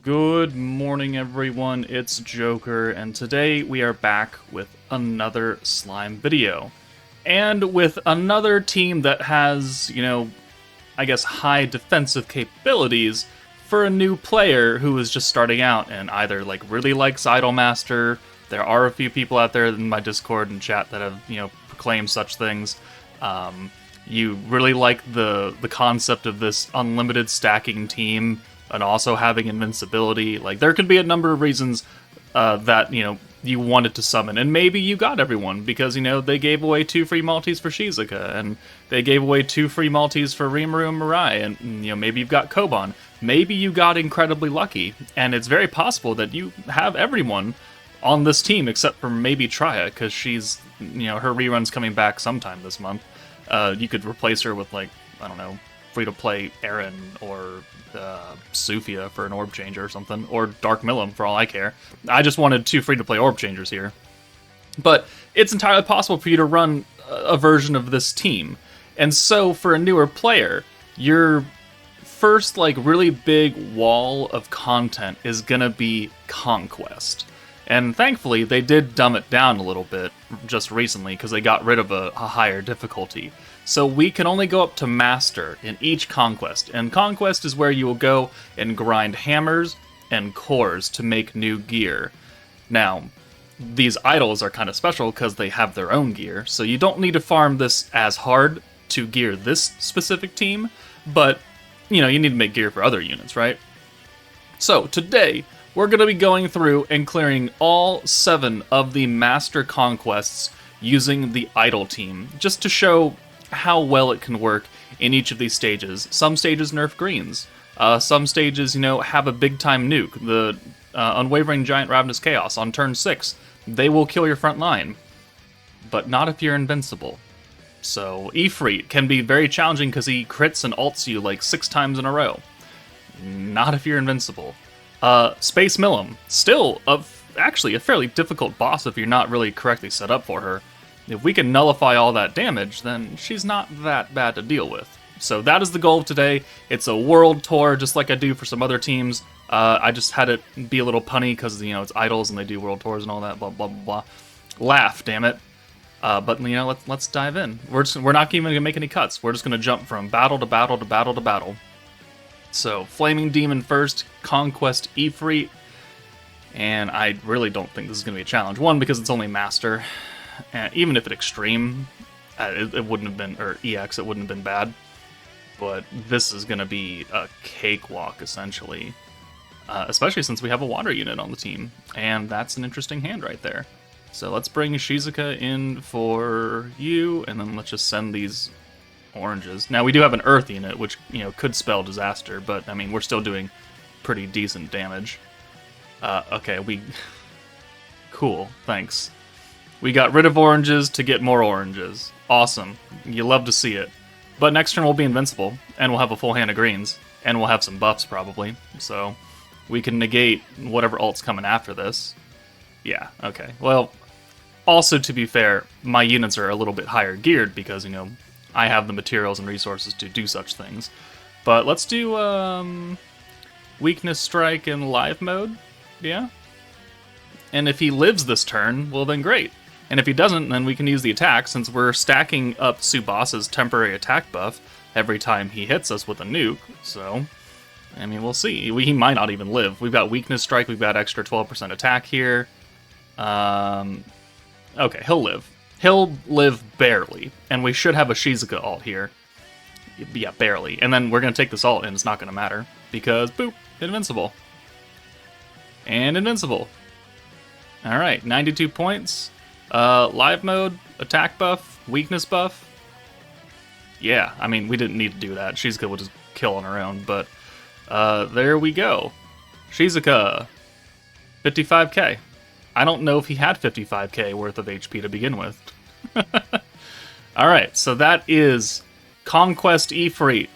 Good morning, everyone. It's Joker, and today we are back with another slime video. And with another team that has, I guess high defensive capabilities for a new player who is just starting out and either really likes Idolmaster. There are a few people out there in my Discord and chat that have, proclaimed such things. You really like the concept of this unlimited stacking team and also having invincibility. There could be a number of reasons that, you wanted to summon. And maybe you got everyone because, they gave away 2 free multis for Shizuka, and they gave away 2 free multis for Rimuru and Mirai, and, maybe you've got Koban. Maybe you got incredibly lucky, and it's very possible that you have everyone on this team except for maybe Traya, because she's, her rerun's coming back sometime this month. You could replace her with, I don't know, free-to-play Eren or Sufia for an orb changer or something, or Dark Milim for all I care. I just wanted 2 free-to-play orb changers here. But it's entirely possible for you to run a version of this team. And so for a newer player, your first really big wall of content is gonna be Conquest. And thankfully, they did dumb it down a little bit just recently because they got rid of a higher difficulty. So we can only go up to Master in each Conquest. And Conquest is where you will go and grind hammers and cores to make new gear. Now, these idols are kind of special because they have their own gear, so you don't need to farm this as hard to gear this specific team, but, you need to make gear for other units, right? So, today, we're going to be going through and clearing all 7 of the Master Conquests using the Idol team, just to show how well it can work in each of these stages. Some stages nerf greens. Some stages, have a big-time nuke. The Unwavering Giant Ravenous Chaos on turn 6. They will kill your front line. But not if you're invincible. So, Ifrit can be very challenging because he crits and ults you 6 times in a row. Not if you're invincible. Space Milim, still actually a fairly difficult boss if you're not really correctly set up for her. If we can nullify all that damage, then she's not that bad to deal with. So that is the goal of today. It's a world tour, just like I do for some other teams. I just had it be a little punny because, it's idols and they do world tours and all that, blah, blah, blah, blah. Laugh, damn it. But, let's dive in. We're not even going to make any cuts. We're just going to jump from battle to battle to battle to battle. So, Flaming Demon first, Conquest Ifrit, and I really don't think this is going to be a challenge. One, because it's only Master, and even if it Extreme, it wouldn't have been, or EX, it wouldn't have been bad, but this is going to be a cakewalk, essentially, especially since we have a water unit on the team, and that's an interesting hand right there. So let's bring Shizuka in for you, and then let's just send these oranges. Now, we do have an Earth unit, which, could spell disaster, but, we're still doing pretty decent damage. Okay, Cool, thanks. We got rid of oranges to get more oranges. Awesome. You love to see it. But next turn we'll be invincible, and we'll have a full hand of greens, and we'll have some buffs, probably. So, we can negate whatever ult's coming after this. Yeah, okay. Well, also, to be fair, my units are a little bit higher geared because, I have the materials and resources to do such things. But let's do Weakness Strike in live mode, yeah? And if he lives this turn, well then great. And if he doesn't, then we can use the attack, since we're stacking up Tsubas's temporary attack buff every time he hits us with a nuke, so, we'll see. He might not even live. We've got Weakness Strike, we've got extra 12% attack here. Okay, he'll live. He'll live barely, and we should have a Shizuka ult here. Yeah, barely. And then we're going to take this ult, and it's not going to matter, because, boop, invincible. And invincible. Alright, 92 points. Live mode, attack buff, weakness buff. Yeah, we didn't need to do that. Shizuka will just kill on her own, but there we go. Shizuka, 55k. I don't know if he had 55k worth of HP to begin with. Alright, so that is Conquest Ifrit.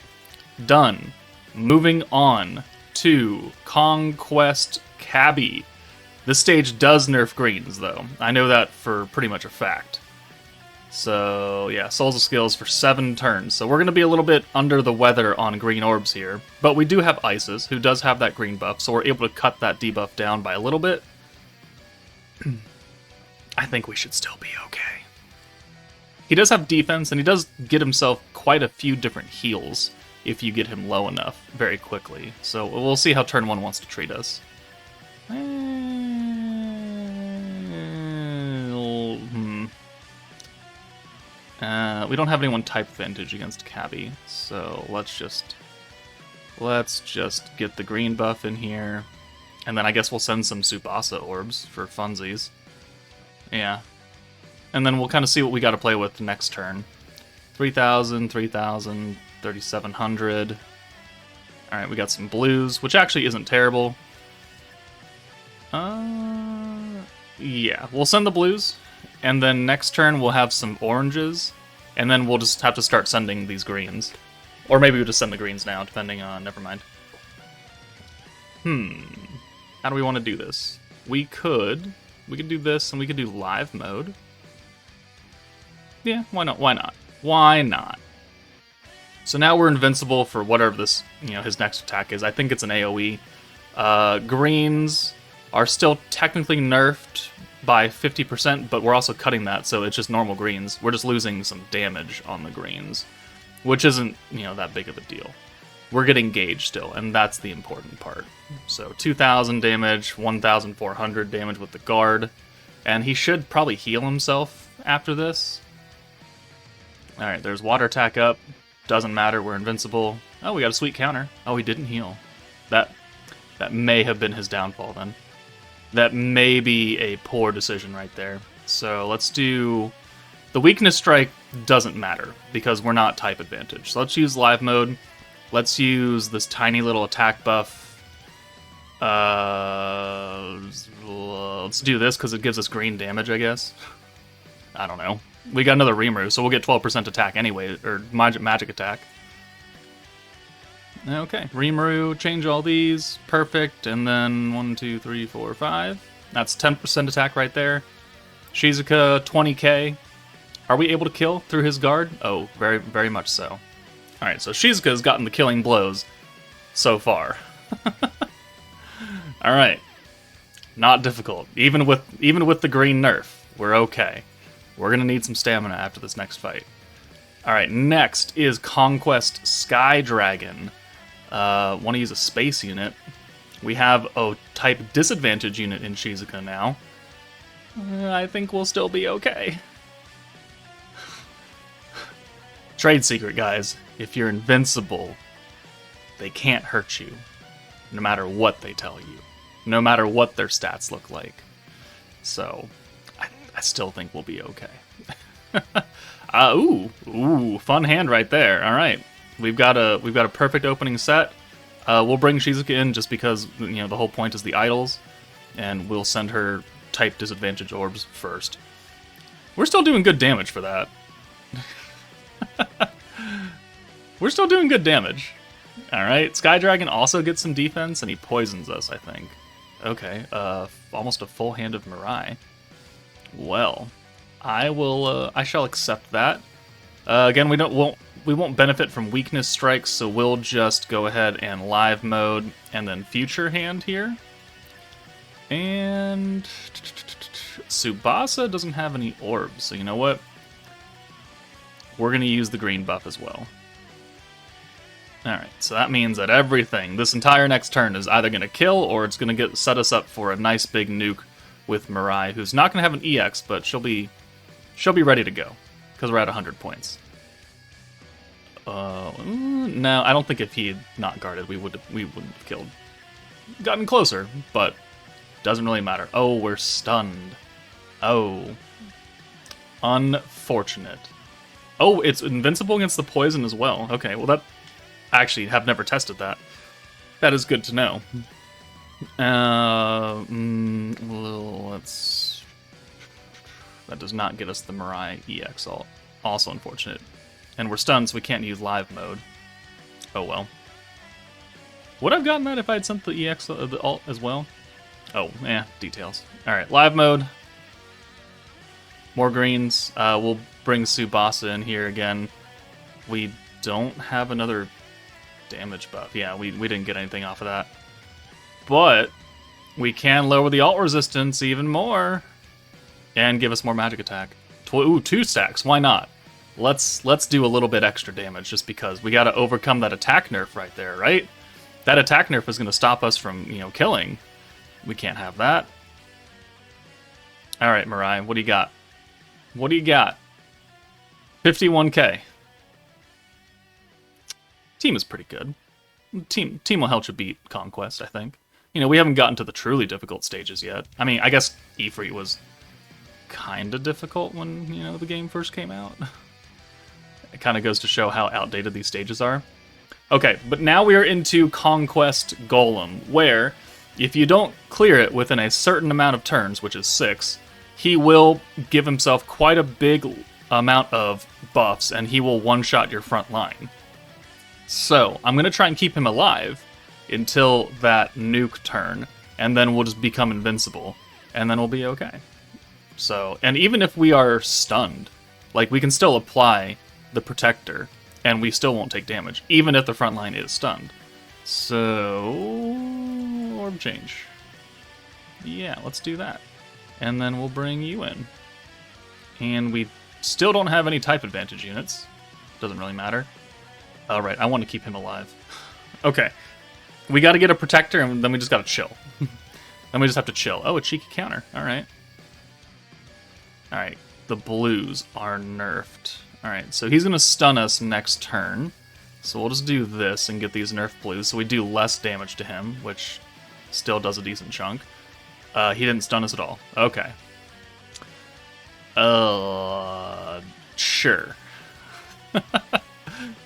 Done. Moving on to Conquest Chabby. This stage does nerf greens, though. I know that for pretty much a fact. So, yeah, Souls of Skills for 7 turns. So we're going to be a little bit under the weather on green orbs here. But we do have Isis, who does have that green buff, so we're able to cut that debuff down by a little bit. I think we should still be okay. He does have defense, and he does get himself quite a few different heals if you get him low enough very quickly. So we'll see how turn 1 wants to treat us. We don't have anyone type advantage against Chabby, so let's just get the green buff in here, and then I guess we'll send some Tsubasa orbs for funsies. Yeah, and then we'll kind of see what we got to play with next turn. 3,000, 3,000, 3,700. All right, we got some blues, which actually isn't terrible. Yeah, we'll send the blues, and then next turn we'll have some oranges. And then we'll just have to start sending these greens. Or maybe we'll just send the greens now, depending on... Never mind. How do we want to do this? We could do this, and we could do live mode. Yeah, why not? Why not? Why not? So now we're invincible for whatever this, his next attack is. I think it's an AoE. Greens are still technically nerfed by 50%, but we're also cutting that, so it's just normal greens. We're just losing some damage on the greens, which isn't, that big of a deal. We're getting gauge still, and that's the important part. So 2,000 damage, 1,400 damage with the guard, and he should probably heal himself after this. Alright, there's water attack up. Doesn't matter, we're invincible. Oh, we got a sweet counter. Oh, he didn't heal. That may have been his downfall then. That may be a poor decision right there. So let's do... The weakness strike doesn't matter, because we're not type advantage. So let's use live mode. Let's use this tiny little attack buff. Let's do this, because it gives us green damage, I guess. I don't know. We got another Rimuru, so we'll get 12% attack anyway, or magic attack. Okay, Rimuru, change all these, perfect, and then 1, 2, 3, 4, 5. That's 10% attack right there. Shizuka, 20k. Are we able to kill through his guard? Oh, very, very much so. Alright, so Shizuka's gotten the killing blows so far. Alright. Not difficult. Even with the green nerf, we're okay. We're gonna need some stamina after this next fight. Alright, next is Conquest Sky Dragon. Want to use a space unit. We have a type disadvantage unit in Shizuka now. I think we'll still be okay. Trade secret, guys. If you're invincible, they can't hurt you, no matter what they tell you, no matter what their stats look like. So, I still think we'll be okay. Ooh, fun hand right there. All right. We've got a perfect opening set. We'll bring Shizuka in just because the whole point is the idols, and we'll send her type disadvantage orbs first. We're still doing good damage for that. We're still doing good damage. All right, Sky Dragon also gets some defense, and he poisons us, I think. Okay, almost a full hand of Mirai. Well, I shall accept that. Again, we won't benefit from weakness strikes, so we'll just go ahead and live mode and then future hand here. And Tsubasa doesn't have any orbs, so you know what? We're going to use the green buff as well. Alright, so that means that everything, this entire next turn, is either going to kill or it's going to set us up for a nice big nuke with Mirai, who's not going to have an EX, but she'll be ready to go, because we're at 100 points. No, I don't think if he had not guarded, we wouldn't have killed. Gotten closer, but doesn't really matter. Oh, we're stunned. Oh. Unfortunate. Oh, it's invincible against the poison as well. Okay, well that... Actually, have never tested that. That is good to know. Let's... That does not get us the Mirai EX, also unfortunate. And we're stunned, so we can't use live mode. Oh well. Would I have gotten that if I had sent the EX the alt as well? Oh, details. Alright, live mode. More greens. We'll bring Tsubasa in here again. We don't have another damage buff. Yeah, we didn't get anything off of that. But we can lower the ult resistance even more. And give us more magic attack. Ooh, 2 stacks. Why not? Let's do a little bit extra damage just because. We got to overcome that attack nerf right there, right? That attack nerf is going to stop us from, killing. We can't have that. All right, Mirai, what do you got? What do you got? 51k. Team is pretty good. Team will help you beat Conquest, I think. We haven't gotten to the truly difficult stages yet. I mean, I guess Ifrit was kind of difficult when, the game first came out. It kind of goes to show how outdated these stages are. Okay, but now we are into Conquest Golem, where if you don't clear it within a certain amount of turns, which is 6, he will give himself quite a big amount of buffs, and he will one-shot your front line. So, I'm going to try and keep him alive until that nuke turn, and then we'll just become invincible, and then we'll be okay. So, and even if we are stunned, we can still apply the protector, and we still won't take damage, even if the front line is stunned. So, orb change. Yeah, let's do that. And then we'll bring you in. And we still don't have any type advantage units. Doesn't really matter. All right, I want to keep him alive. Okay. We got to get a protector, and then we just got to chill. Then we just have to chill. Oh, a cheeky counter. All right. All right. The blues are nerfed. All right, so he's going to stun us next turn. So we'll just do this and get these nerf blues, so we do less damage to him, which still does a decent chunk. He didn't stun us at all. Okay. Sure.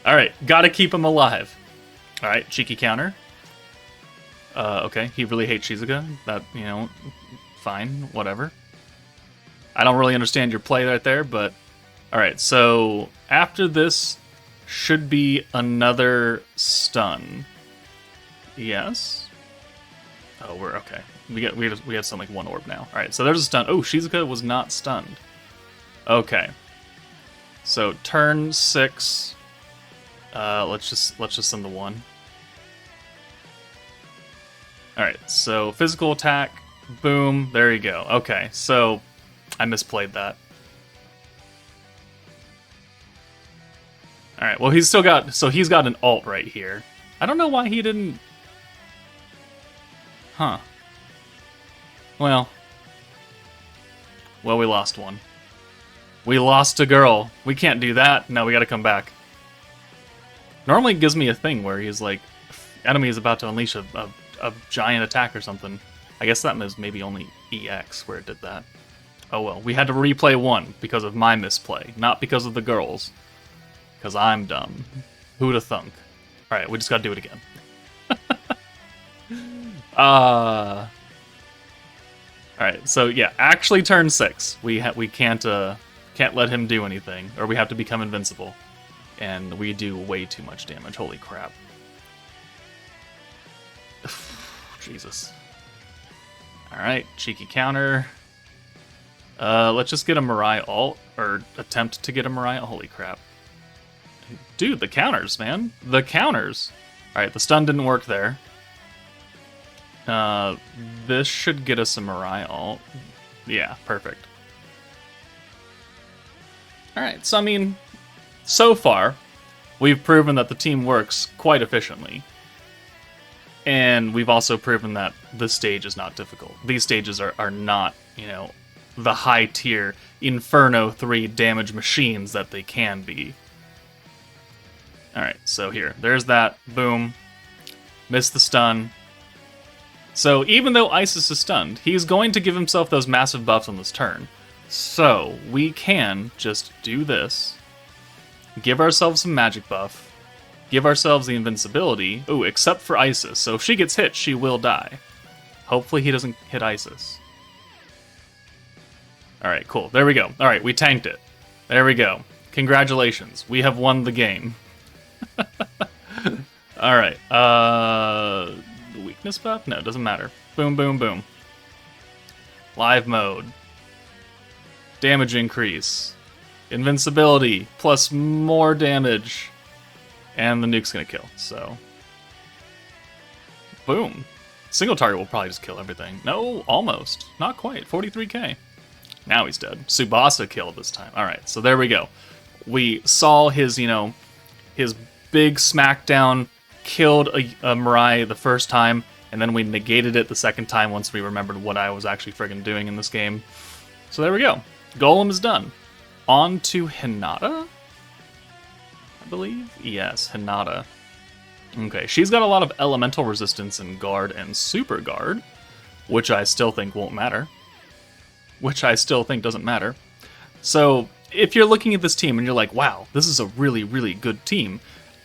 All right, gotta keep him alive. All right, cheeky counter. Okay, he really hates Shizuka. That, fine, whatever. I don't really understand your play right there, but... Alright, so after this should be another stun. Yes? Oh, we're okay. We have some 1 orb now. Alright, so there's a stun. Oh, Shizuka was not stunned. Okay. So turn 6. Let's just send the 1. Alright, so physical attack. Boom. There you go. Okay, so I misplayed that. Alright, well he's still got... So he's got an ult right here. I don't know why he didn't... Huh. Well, we lost one. We lost a girl. We can't do that. No, we gotta come back. Normally it gives me a thing where he's like... Enemy is about to unleash a giant attack or something. I guess that was maybe only EX where it did that. Oh well, we had to replay 1 because of my misplay, not because of the girls. Because I'm dumb. Who'da thunk? Alright, we just gotta do it again. Alright, so yeah, actually turn 6. We can't let him do anything, or we have to become invincible. And we do way too much damage, holy crap. Jesus. Alright, cheeky counter. Let's just get a Mirai ult, or attempt to get a Mirai. Holy crap. Dude, the counters, man. The counters. Alright, the stun didn't work there. This should get us a Mirai ult. Yeah, perfect. Alright, so I mean, so far, we've proven that the team works quite efficiently. And we've also proven that this stage is not difficult. These stages are not, the high-tier Inferno 3 damage machines that they can be. Alright, so here. There's that. Boom. Missed the stun. So even though Isis is stunned, he's going to give himself those massive buffs on this turn. So we can just do this. Give ourselves some magic buff. Give ourselves the invincibility. Ooh, except for Isis. So if she gets hit, she will die. Hopefully he doesn't hit Isis. Alright, cool. There we go. Alright, we tanked it. There we go. Congratulations. We have won the game. Alright. Weakness buff? No, it doesn't matter. Boom, boom, boom. Live mode. damage increase, invincibility, plus more damage, and the nuke's gonna kill, so... Boom. Single target will probably just kill everything. No, almost. Not quite. 43k. Now he's dead. Tsubasa killed this time. Alright, so there we go. We saw his, his big smackdown, killed a Mirai the first time, and then we negated it the second time once we remembered what I was actually friggin' doing in this game. So there we go. Golem is done. On to Hinata, I believe? Yes, Hinata. Okay, she's got a lot of elemental resistance in guard and super guard, which I still think won't matter. Which I still think doesn't matter. So, if you're looking at this team and you're like, wow, this is a really, really good team,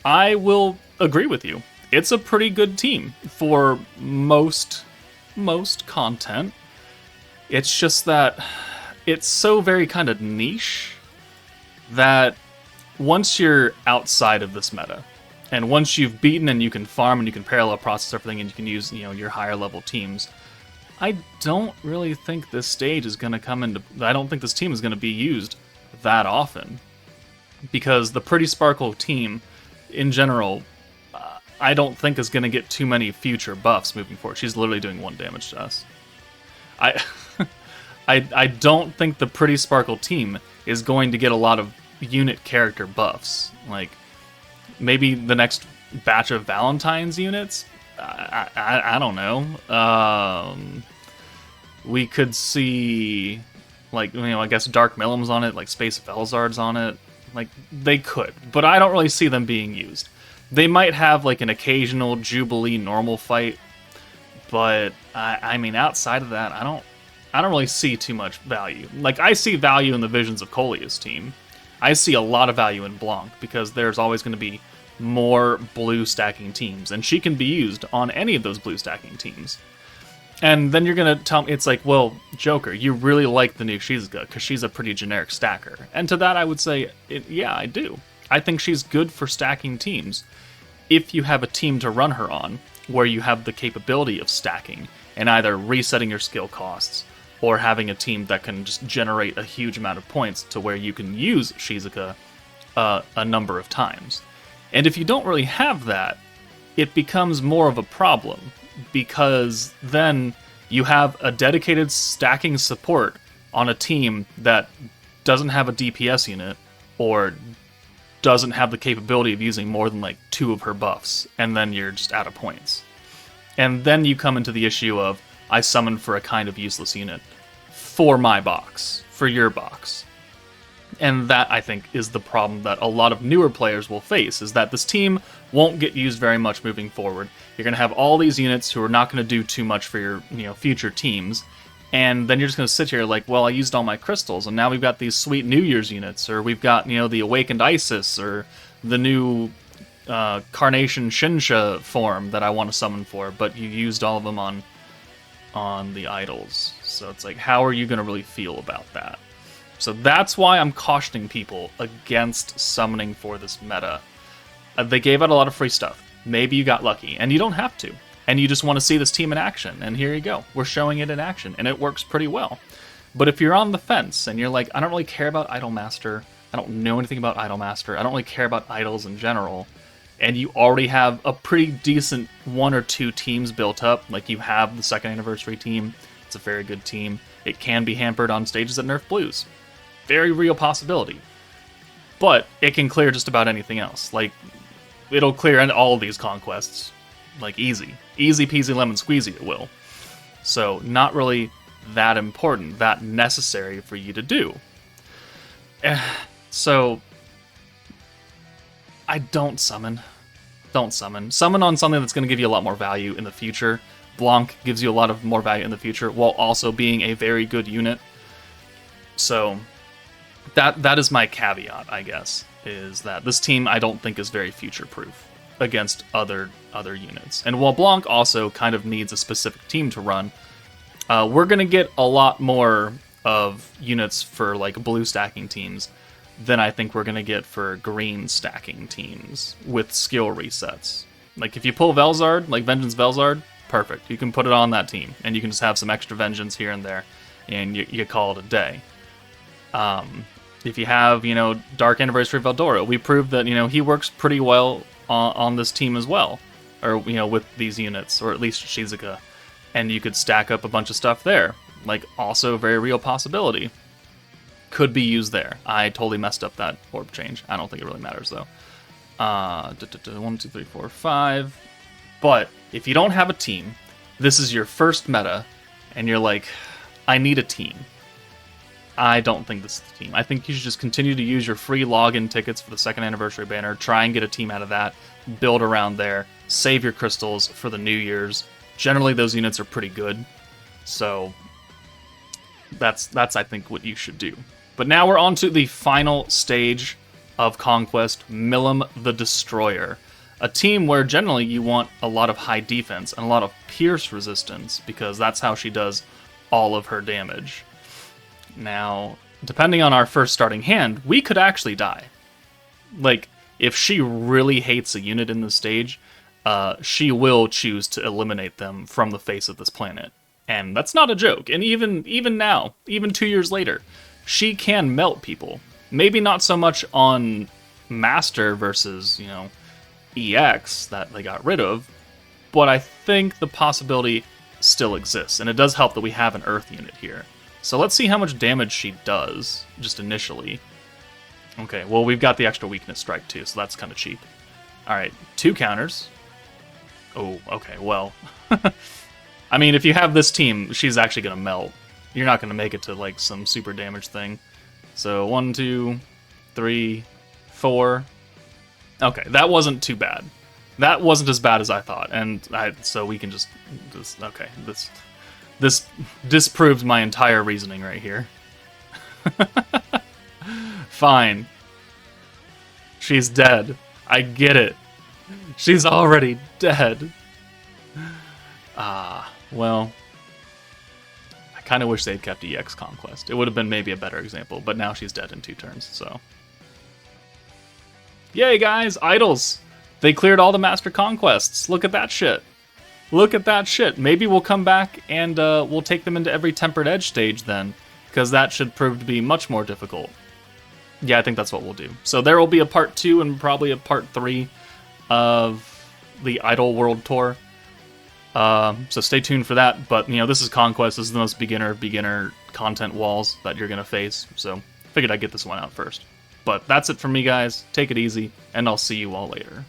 I will agree with you. It's a pretty good team for most content. It's just that it's so very kind of niche that once you're outside of this meta, and once you've beaten and you can farm and you can parallel process everything and you can use, your higher level teams, I don't really think this stage is going to come into... I don't think this team is going to be used that often. Because the Pretty Sparkle team, in general, I don't think is going to get too many future buffs moving forward. She's literally doing 1 damage to us. I don't think the Pretty Sparkle team is going to get a lot of unit character buffs. Like, maybe the next batch of Valentine's units? I don't know. We could see, like, I guess Dark Milim's on it, like Space Velzard's on it. Like, they could, but I don't really see them being used. They might have, like, an occasional Jubilee normal fight, but, I mean, outside of that, I don't really see too much value. Like, I see value in the Visions of Colia's team. I see a lot of value in Blanc, because there's always going to be more blue stacking teams, and she can be used on any of those blue stacking teams. And then you're going to tell me, it's like, well, Joker, you really like the new Shizuka, because she's a pretty generic stacker. And to that I would say, yeah, I do. I think she's good for stacking teams, if you have a team to run her on, where you have the capability of stacking, and either resetting your skill costs, or having a team that can just generate a huge amount of points to where you can use Shizuka a number of times. And if you don't really have that, it becomes more of a problem, because then you have a dedicated stacking support on a team that doesn't have a DPS unit, or doesn't have the capability of using more than like 2 of her buffs, and then you're just out of points. And then you come into the issue of, I summoned for a kind of useless unit for my box, for your box. And that, I think, is the problem that a lot of newer players will face, is that this team won't get used very much moving forward. You're going to have all these units who are not going to do too much for your future teams, and then you're just going to sit here like, well, I used all my crystals, and now we've got these sweet New Year's units, or we've got, the Awakened Isis, or the new Carnation Shinsha form that I want to summon for, but you used all of them on the idols. So it's like, how are you going to really feel about that? So that's why I'm cautioning people against summoning for this meta. They gave out a lot of free stuff. Maybe you got lucky, and you don't have to. And you just want to see this team in action, and here you go. We're showing it in action, and it works pretty well. But if you're on the fence, and you're like, I don't really care about Idolmaster, I don't know anything about Idolmaster, I don't really care about idols in general, and you already have a pretty decent 1 or 2 teams built up, like you have the 2nd anniversary team, it's a very good team. It can be hampered on stages that nerf blues. Very real possibility. But it can clear just about anything else. Like, it'll clear all of these conquests. Like, easy. Easy peasy lemon squeezy it will. So, not really that important, that necessary for you to do. So, I don't summon. Don't summon. Summon on something that's going to give you a lot more value in the future. Blanc gives you a lot of more value in the future, while also being a very good unit. So, that is my caveat, I guess, is that this team I don't think is very future-proof against other units. And while Blanc also kind of needs a specific team to run, we're going to get a lot more of units for like blue stacking teams than I think we're going to get for green stacking teams with skill resets. Like, if you pull Velzard, like Vengeance Velzard, perfect. You can put it on that team, and you can just have some extra Vengeance here and there, and you call it a day. If you have, Dark Anniversary of Eldora, we proved that, he works pretty well on this team as well. Or, with these units, or at least Shizuka. And you could stack up a bunch of stuff there. Like, also a very real possibility. Could be used there. I totally messed up that orb change. I don't think it really matters, though. 1, 2, 3, 4, 5. But, if you don't have a team, this is your first meta, and you're like, I need a team. I don't think this is the team. I think you should just continue to use your free login tickets for the 2nd anniversary banner, try and get a team out of that, build around there, save your crystals for the New Year's. Generally, those units are pretty good, so that's I think what you should do. But now we're on to the final stage of Conquest, Milim the Destroyer. A team where generally you want a lot of high defense and a lot of pierce resistance, because that's how she does all of her damage. Now, depending on our first starting hand, we could actually die. Like, if she really hates a unit in this stage, she will choose to eliminate them from the face of this planet. And that's not a joke. And even now, even 2 years later, she can melt people. Maybe not so much on Master versus, EX that they got rid of, but I think the possibility still exists. And it does help that we have an Earth unit here. So let's see how much damage she does, just initially. Okay, well, we've got the extra weakness strike too, so that's kind of cheap. Alright, 2 counters. Oh, okay, well. I mean, if you have this team, she's actually going to melt. You're not going to make it to, like, some super damage thing. So, 1, 2, 3, 4. Okay, that wasn't too bad. That wasn't as bad as I thought, and so we can just okay, this disproves my entire reasoning right here. Fine. She's dead. I get it. She's already dead. Well, I kind of wish they'd kept EX Conquest. It would have been maybe a better example, but now she's dead in 2 turns, so. Yay, guys! IDOLS! They cleared all the Master Conquests. Look at that shit. Look at that shit. Maybe we'll come back and we'll take them into every Tempered Edge stage then, because that should prove to be much more difficult. Yeah, I think that's what we'll do. So there will be a part 2 and probably a part 3 of the Idol World Tour. So stay tuned for that. But, this is Conquest. This is the most beginner content walls that you're going to face. So figured I'd get this one out first. But that's it from me, guys. Take it easy, and I'll see you all later.